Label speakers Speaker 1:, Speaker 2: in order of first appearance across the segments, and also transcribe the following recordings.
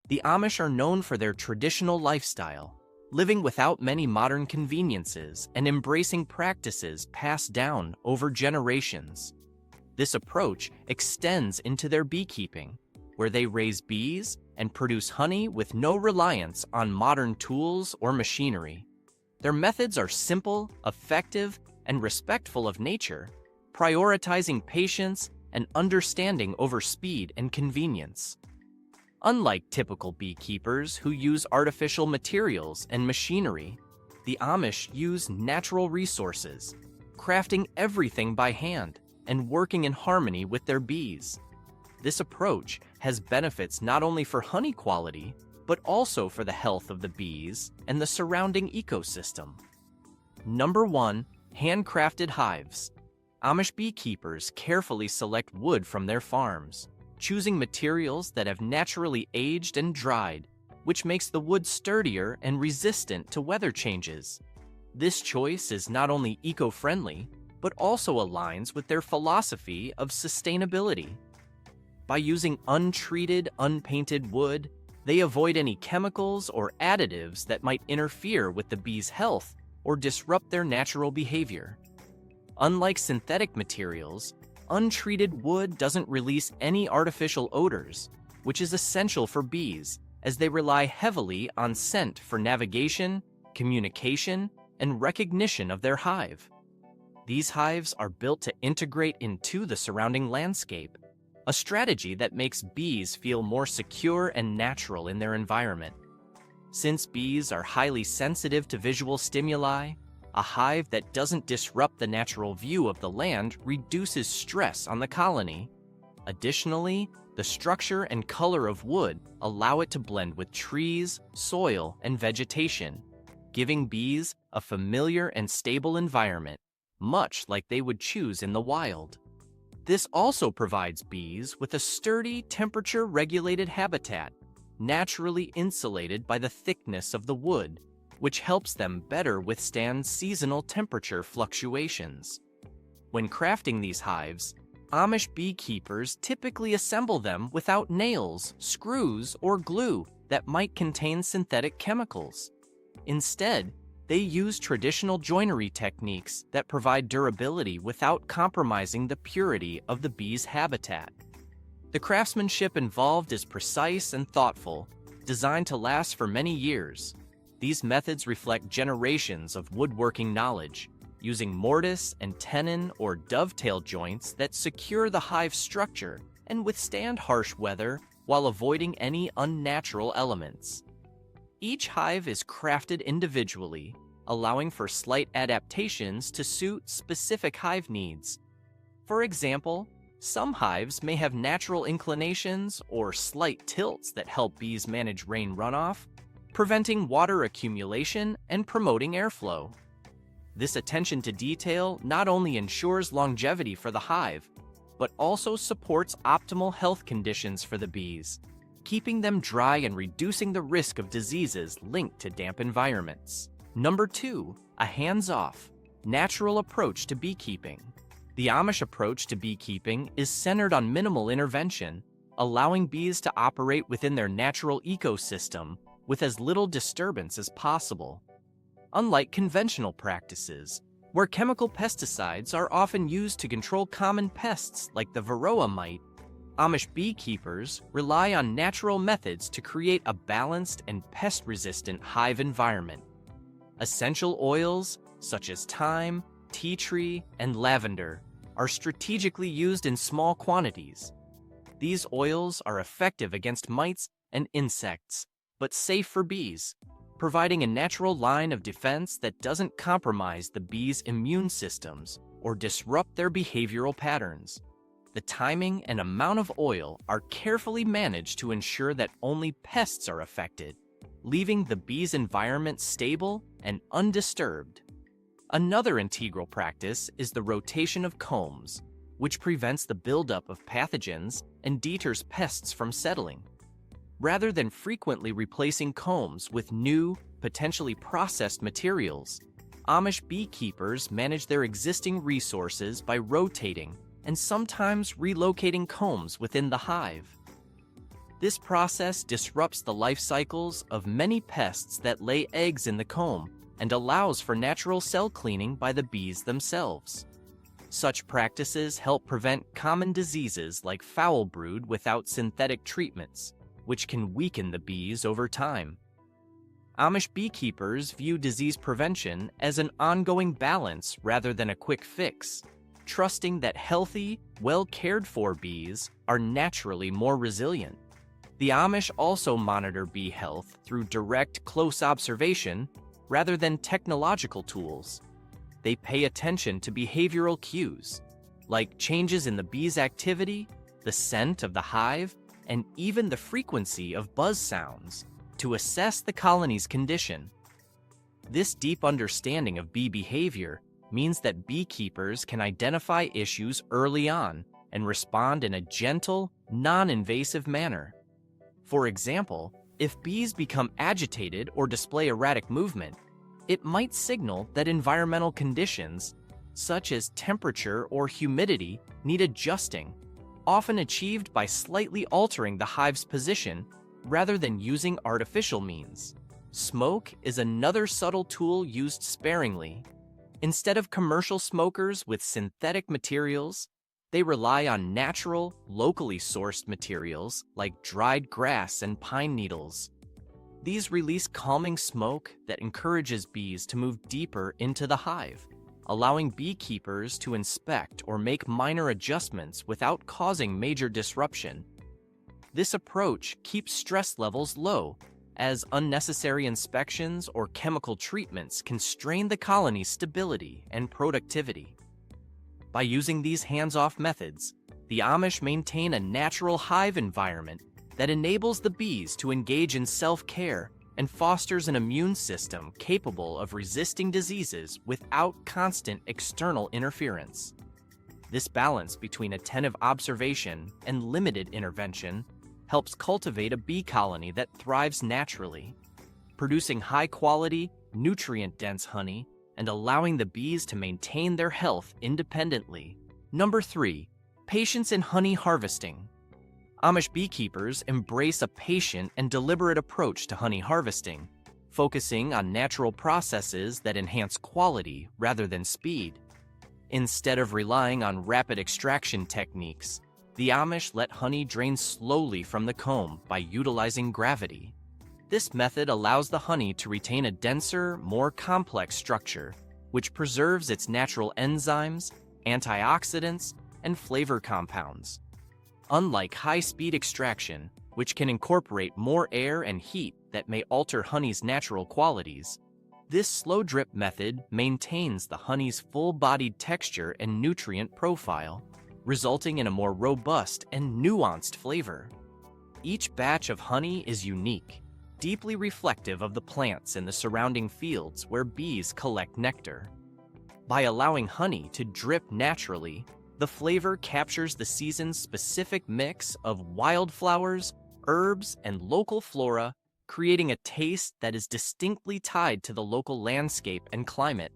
Speaker 1: The Amish are known for their traditional lifestyle, living without many modern conveniences and embracing practices passed down over generations. This approach extends into their beekeeping, where they raise bees and produce honey with no reliance on modern tools or machinery. Their methods are simple, effective, and respectful of nature, prioritizing patience and understanding over speed and convenience. Unlike typical beekeepers who use artificial materials and machinery, the Amish use natural resources, crafting everything by hand and working in harmony with their bees. This approach has benefits not only for honey quality, but also for the health of the bees and the surrounding ecosystem. Number 1. Handcrafted hives. Amish beekeepers carefully select wood from their farms, choosing materials that have naturally aged and dried, which makes the wood sturdier and resistant to weather changes. This choice is not only eco-friendly, but also aligns with their philosophy of sustainability. By using untreated, unpainted wood, they avoid any chemicals or additives that might interfere with the bees' health or disrupt their natural behavior. Unlike synthetic materials, untreated wood doesn't release any artificial odors, which is essential for bees as they rely heavily on scent for navigation, communication, and recognition of their hive. These hives are built to integrate into the surrounding landscape, a strategy that makes bees feel more secure and natural in their environment. Since bees are highly sensitive to visual stimuli, a hive that doesn't disrupt the natural view of the land reduces stress on the colony. Additionally, the structure and color of wood allow it to blend with trees, soil, and vegetation, giving bees a familiar and stable environment, much like they would choose in the wild. This also provides bees with a sturdy, temperature-regulated habitat, naturally insulated by the thickness of the wood, which helps them better withstand seasonal temperature fluctuations. When crafting these hives, Amish beekeepers typically assemble them without nails, screws, or glue that might contain synthetic chemicals. Instead, they use traditional joinery techniques that provide durability without compromising the purity of the bee's habitat. The craftsmanship involved is precise and thoughtful, designed to last for many years. These methods reflect generations of woodworking knowledge, using mortise and tenon or dovetail joints that secure the hive structure and withstand harsh weather while avoiding any unnatural elements. Each hive is crafted individually, allowing for slight adaptations to suit specific hive needs. For example, some hives may have natural inclinations or slight tilts that help bees manage rain runoff, preventing water accumulation and promoting airflow. This attention to detail not only ensures longevity for the hive, but also supports optimal health conditions for the bees, keeping them dry and reducing the risk of diseases linked to damp environments. Number 2, a hands-off, natural approach to beekeeping. The Amish approach to beekeeping is centered on minimal intervention, allowing bees to operate within their natural ecosystem with as little disturbance as possible. Unlike conventional practices, where chemical pesticides are often used to control common pests like the varroa mite, Amish beekeepers rely on natural methods to create a balanced and pest-resistant hive environment. Essential oils, such as thyme, tea tree, and lavender, are strategically used in small quantities. These oils are effective against mites and insects, but safe for bees, providing a natural line of defense that doesn't compromise the bees' immune systems or disrupt their behavioral patterns. The timing and amount of oil are carefully managed to ensure that only pests are affected, leaving the bees' environment stable and undisturbed. Another integral practice is the rotation of combs, which prevents the buildup of pathogens and deters pests from settling. Rather than frequently replacing combs with new, potentially processed materials, Amish beekeepers manage their existing resources by rotating and sometimes relocating combs within the hive. This process disrupts the life cycles of many pests that lay eggs in the comb and allows for natural cell cleaning by the bees themselves. Such practices help prevent common diseases like foul brood without synthetic treatments, which can weaken the bees over time. Amish beekeepers view disease prevention as an ongoing balance rather than a quick fix, trusting that healthy, well-cared-for bees are naturally more resilient. The Amish also monitor bee health through direct, close observation rather than technological tools. They pay attention to behavioral cues, like changes in the bee's activity, the scent of the hive, and even the frequency of buzz sounds, to assess the colony's condition. This deep understanding of bee behavior means that beekeepers can identify issues early on and respond in a gentle, non-invasive manner. For example, if bees become agitated or display erratic movement, it might signal that environmental conditions, such as temperature or humidity, need adjusting, often achieved by slightly altering the hive's position rather than using artificial means. Smoke is another subtle tool used sparingly. Instead of commercial smokers with synthetic materials, they rely on natural, locally sourced materials like dried grass and pine needles. These release calming smoke that encourages bees to move deeper into the hive, allowing beekeepers to inspect or make minor adjustments without causing major disruption. This approach keeps stress levels low, as unnecessary inspections or chemical treatments can strain the colony's stability and productivity. By using these hands-off methods, the Amish maintain a natural hive environment that enables the bees to engage in self-care and fosters an immune system capable of resisting diseases without constant external interference. This balance between attentive observation and limited intervention helps cultivate a bee colony that thrives naturally, producing high-quality, nutrient-dense honey and allowing the bees to maintain their health independently. Number 3. Patience in honey harvesting. Amish beekeepers embrace a patient and deliberate approach to honey harvesting, focusing on natural processes that enhance quality rather than speed. Instead of relying on rapid extraction techniques, the Amish let honey drain slowly from the comb by utilizing gravity. This method allows the honey to retain a denser, more complex structure, which preserves its natural enzymes, antioxidants, and flavor compounds. Unlike high-speed extraction, which can incorporate more air and heat that may alter honey's natural qualities, this slow drip method maintains the honey's full-bodied texture and nutrient profile, resulting in a more robust and nuanced flavor. Each batch of honey is unique, deeply reflective of the plants in the surrounding fields where bees collect nectar. By allowing honey to drip naturally, the flavor captures the season's specific mix of wildflowers, herbs, and local flora, creating a taste that is distinctly tied to the local landscape and climate.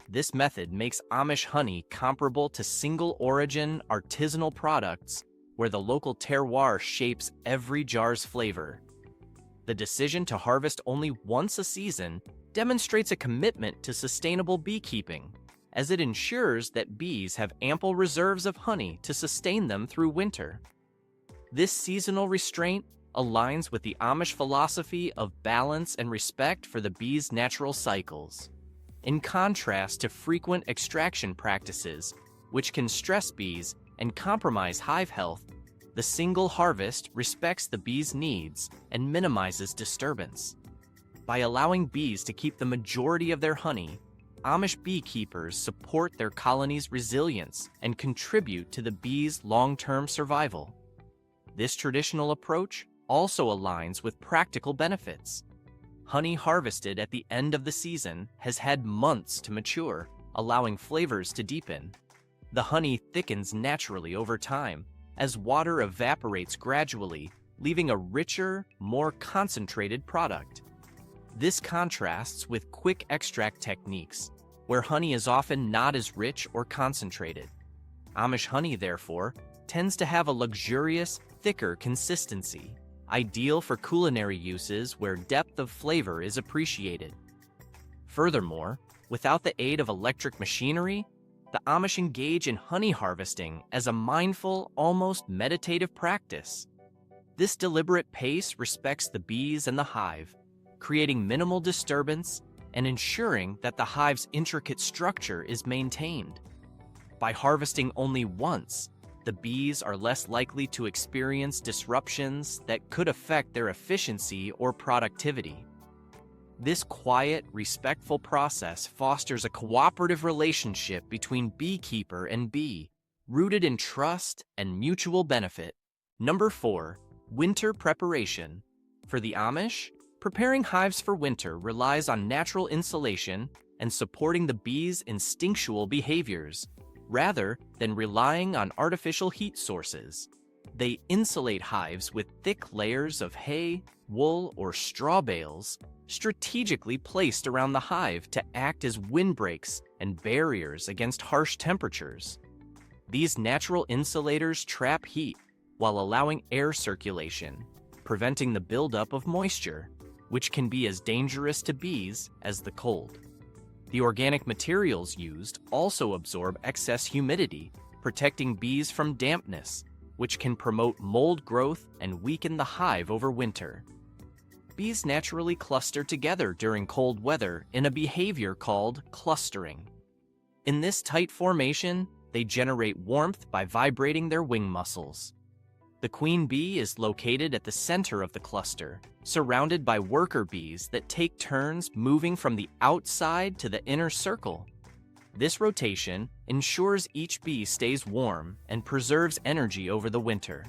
Speaker 1: This method makes Amish honey comparable to single-origin, artisanal products where the local terroir shapes every jar's flavor. The decision to harvest only once a season demonstrates a commitment to sustainable beekeeping, as it ensures that bees have ample reserves of honey to sustain them through winter. This seasonal restraint aligns with the Amish philosophy of balance and respect for the bee's natural cycles. In contrast to frequent extraction practices, which can stress bees and compromise hive health, the single harvest respects the bee's needs and minimizes disturbance. By allowing bees to keep the majority of their honey, Amish beekeepers support their colony's resilience and contribute to the bees' long-term survival. This traditional approach also aligns with practical benefits. Honey harvested at the end of the season has had months to mature, allowing flavors to deepen. The honey thickens naturally over time, as water evaporates gradually, leaving a richer, more concentrated product. This contrasts with quick extract techniques, where honey is often not as rich or concentrated. Amish honey, therefore, tends to have a luxurious, thicker consistency, ideal for culinary uses where depth of flavor is appreciated. Furthermore, without the aid of electric machinery, the Amish engage in honey harvesting as a mindful, almost meditative practice. This deliberate pace respects the bees and the hive, creating minimal disturbance and ensuring that the hive's intricate structure is maintained. By harvesting only once, the bees are less likely to experience disruptions that could affect their efficiency or productivity. This quiet, respectful process fosters a cooperative relationship between beekeeper and bee, rooted in trust and mutual benefit. Number 4, winter preparation. For the Amish, preparing hives for winter relies on natural insulation and supporting the bees' instinctual behaviors, rather than relying on artificial heat sources. They insulate hives with thick layers of hay, wool, or straw bales, strategically placed around the hive to act as windbreaks and barriers against harsh temperatures. These natural insulators trap heat while allowing air circulation, preventing the buildup of moisture, which can be as dangerous to bees as the cold. The organic materials used also absorb excess humidity, protecting bees from dampness, which can promote mold growth and weaken the hive over winter. Bees naturally cluster together during cold weather in a behavior called clustering. In this tight formation, they generate warmth by vibrating their wing muscles. The queen bee is located at the center of the cluster, surrounded by worker bees that take turns moving from the outside to the inner circle. This rotation ensures each bee stays warm and preserves energy over the winter.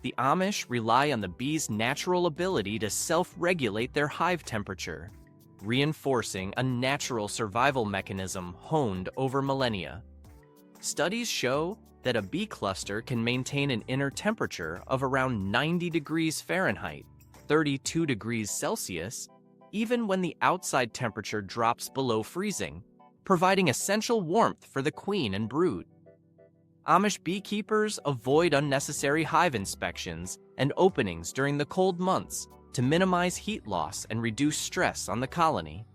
Speaker 1: The Amish rely on the bees' natural ability to self-regulate their hive temperature, reinforcing a natural survival mechanism honed over millennia. Studies show that a bee cluster can maintain an inner temperature of around 90 degrees Fahrenheit, 32 degrees Celsius, even when the outside temperature drops below freezing, providing essential warmth for the queen and brood. Amish beekeepers avoid unnecessary hive inspections and openings during the cold months to minimize heat loss and reduce stress on the colony.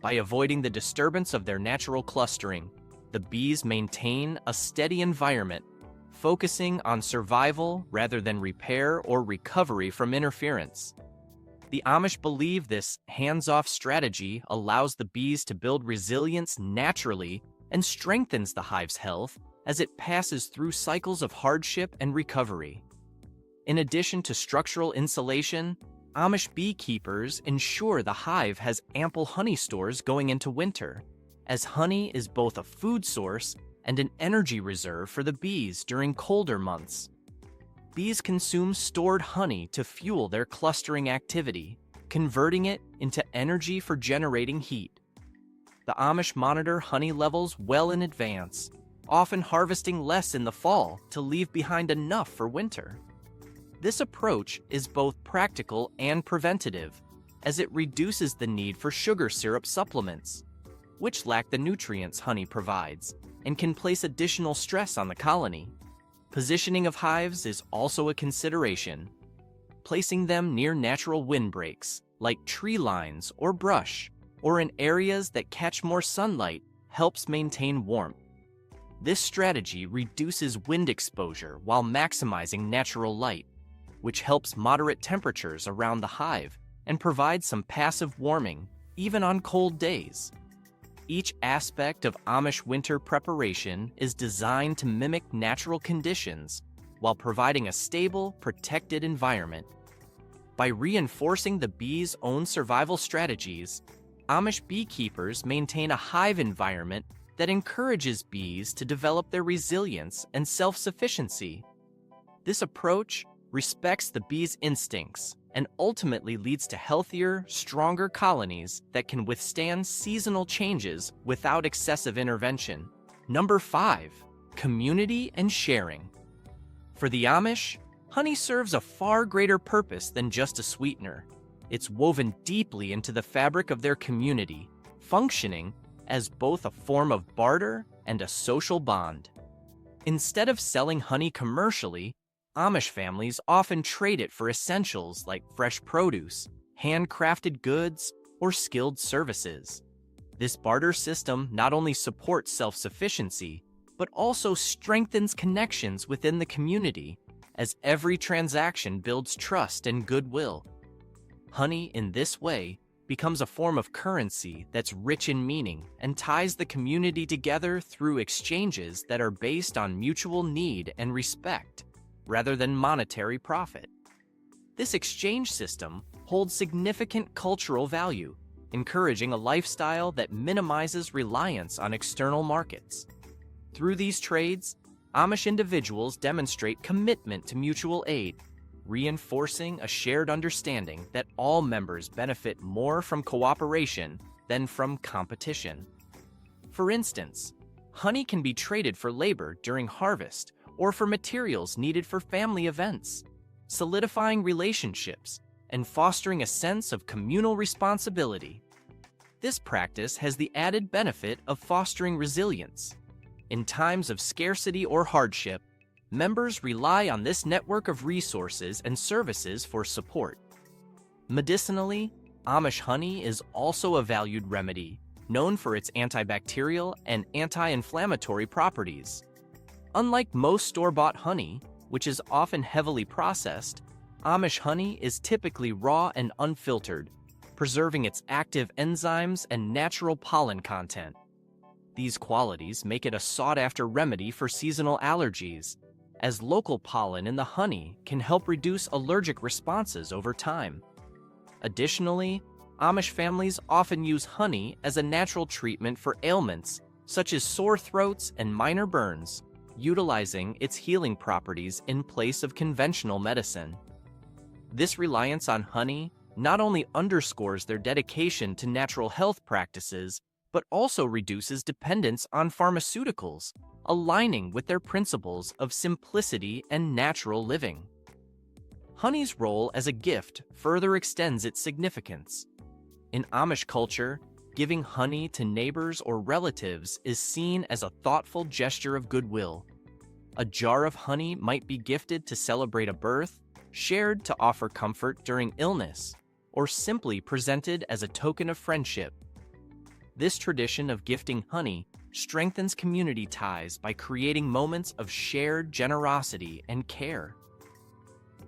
Speaker 1: By avoiding the disturbance of their natural clustering, the bees maintain a steady environment, focusing on survival rather than repair or recovery from interference. The Amish believe this hands-off strategy allows the bees to build resilience naturally and strengthens the hive's health as it passes through cycles of hardship and recovery. In addition to structural insulation, Amish beekeepers ensure the hive has ample honey stores going into winter, as honey is both a food source and an energy reserve for the bees during colder months. Bees consume stored honey to fuel their clustering activity, converting it into energy for generating heat. The Amish monitor honey levels well in advance, often harvesting less in the fall to leave behind enough for winter. This approach is both practical and preventative, as it reduces the need for sugar syrup supplements, which lack the nutrients honey provides and can place additional stress on the colony. Positioning of hives is also a consideration. Placing them near natural windbreaks, like tree lines or brush, or in areas that catch more sunlight, helps maintain warmth. This strategy reduces wind exposure while maximizing natural light, which helps moderate temperatures around the hive and provides some passive warming, even on cold days. Each aspect of Amish winter preparation is designed to mimic natural conditions while providing a stable, protected environment. By reinforcing the bees' own survival strategies, Amish beekeepers maintain a hive environment that encourages bees to develop their resilience and self-sufficiency. This approach respects the bees' instincts and ultimately leads to healthier, stronger colonies that can withstand seasonal changes without excessive intervention. Number 5, community and sharing. For the Amish, honey serves a far greater purpose than just a sweetener. It's woven deeply into the fabric of their community, functioning as both a form of barter and a social bond. Instead of selling honey commercially, Amish families often trade it for essentials like fresh produce, handcrafted goods, or skilled services. This barter system not only supports self-sufficiency, but also strengthens connections within the community, as every transaction builds trust and goodwill. Honey, in this way, becomes a form of currency that's rich in meaning and ties the community together through exchanges that are based on mutual need and respect, rather than monetary profit. This exchange system holds significant cultural value, encouraging a lifestyle that minimizes reliance on external markets. Through these trades, Amish individuals demonstrate commitment to mutual aid, reinforcing a shared understanding that all members benefit more from cooperation than from competition. For instance, honey can be traded for labor during harvest or for materials needed for family events, solidifying relationships and fostering a sense of communal responsibility. This practice has the added benefit of fostering resilience. In times of scarcity or hardship, members rely on this network of resources and services for support. Medicinally, Amish honey is also a valued remedy, known for its antibacterial and anti-inflammatory properties. Unlike most store-bought honey, which is often heavily processed, Amish honey is typically raw and unfiltered, preserving its active enzymes and natural pollen content. These qualities make it a sought-after remedy for seasonal allergies, as local pollen in the honey can help reduce allergic responses over time. Additionally, Amish families often use honey as a natural treatment for ailments such as sore throats and minor burns, utilizing its healing properties in place of conventional medicine. This reliance on honey not only underscores their dedication to natural health practices, but also reduces dependence on pharmaceuticals, aligning with their principles of simplicity and natural living. Honey's role as a gift further extends its significance. In Amish culture, giving honey to neighbors or relatives is seen as a thoughtful gesture of goodwill. A jar of honey might be gifted to celebrate a birth, shared to offer comfort during illness, or simply presented as a token of friendship. This tradition of gifting honey strengthens community ties by creating moments of shared generosity and care.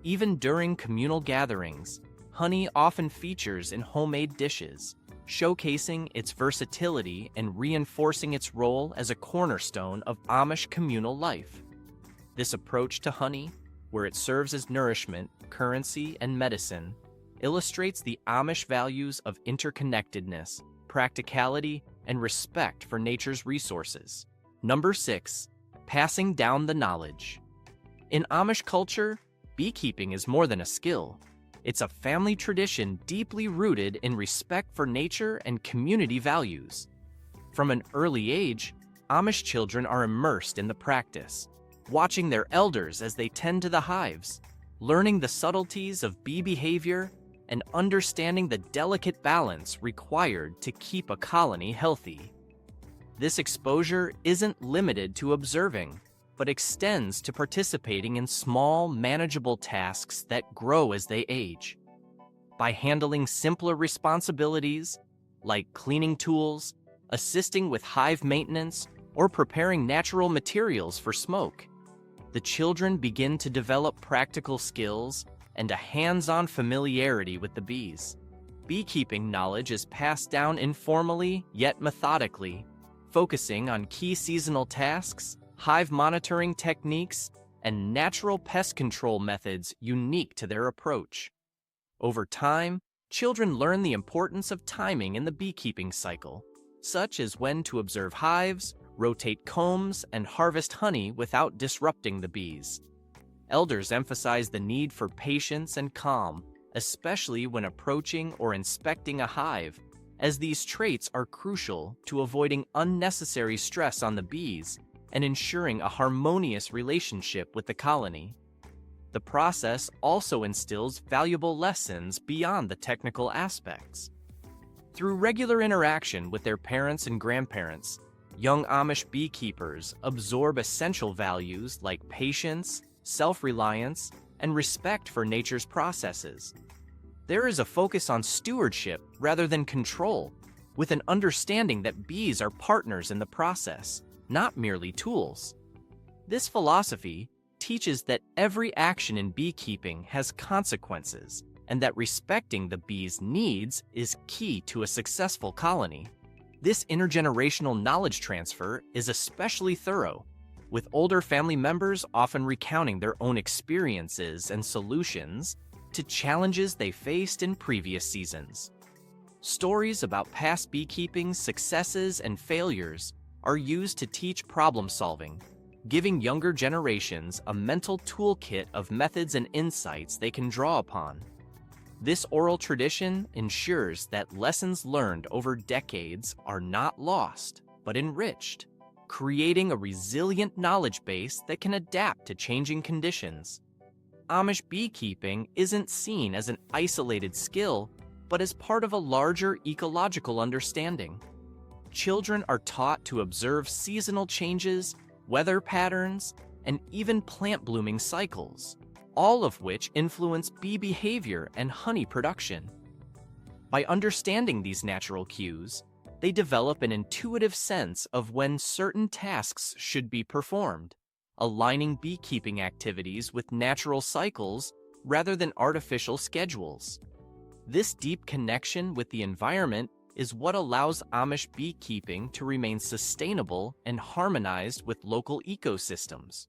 Speaker 1: Even during communal gatherings, honey often features in homemade dishes, showcasing its versatility and reinforcing its role as a cornerstone of Amish communal life. This approach to honey, where it serves as nourishment, currency, and medicine, illustrates the Amish values of interconnectedness, practicality, and respect for nature's resources. Number 6. Passing down the knowledge. In Amish culture, beekeeping is more than a skill. It's a family tradition deeply rooted in respect for nature and community values. From an early age, Amish children are immersed in the practice, watching their elders as they tend to the hives, learning the subtleties of bee behavior, and understanding the delicate balance required to keep a colony healthy. This exposure isn't limited to observing, but extends to participating in small, manageable tasks that grow as they age. By handling simpler responsibilities, like cleaning tools, assisting with hive maintenance, or preparing natural materials for smoke, the children begin to develop practical skills and a hands-on familiarity with the bees. Beekeeping knowledge is passed down informally yet methodically, focusing on key seasonal tasks, hive monitoring techniques, and natural pest control methods unique to their approach. Over time, children learn the importance of timing in the beekeeping cycle, such as when to observe hives, rotate combs, and harvest honey without disrupting the bees. Elders emphasize the need for patience and calm, especially when approaching or inspecting a hive, as these traits are crucial to avoiding unnecessary stress on the bees and ensuring a harmonious relationship with the colony. The process also instills valuable lessons beyond the technical aspects. Through regular interaction with their parents and grandparents, young Amish beekeepers absorb essential values like patience, self-reliance, and respect for nature's processes. There is a focus on stewardship rather than control, with an understanding that bees are partners in the process, not merely tools. This philosophy teaches that every action in beekeeping has consequences and that respecting the bees' needs is key to a successful colony. This intergenerational knowledge transfer is especially thorough, with older family members often recounting their own experiences and solutions to challenges they faced in previous seasons. Stories about past beekeeping successes and failures are used to teach problem solving, giving younger generations a mental toolkit of methods and insights they can draw upon. This oral tradition ensures that lessons learned over decades are not lost, but enriched, creating a resilient knowledge base that can adapt to changing conditions. Amish beekeeping isn't seen as an isolated skill, but as part of a larger ecological understanding. Children are taught to observe seasonal changes, weather patterns, and even plant blooming cycles, all of which influence bee behavior and honey production. By understanding these natural cues, they develop an intuitive sense of when certain tasks should be performed, aligning beekeeping activities with natural cycles rather than artificial schedules. This deep connection with the environment is what allows Amish beekeeping to remain sustainable and harmonized with local ecosystems.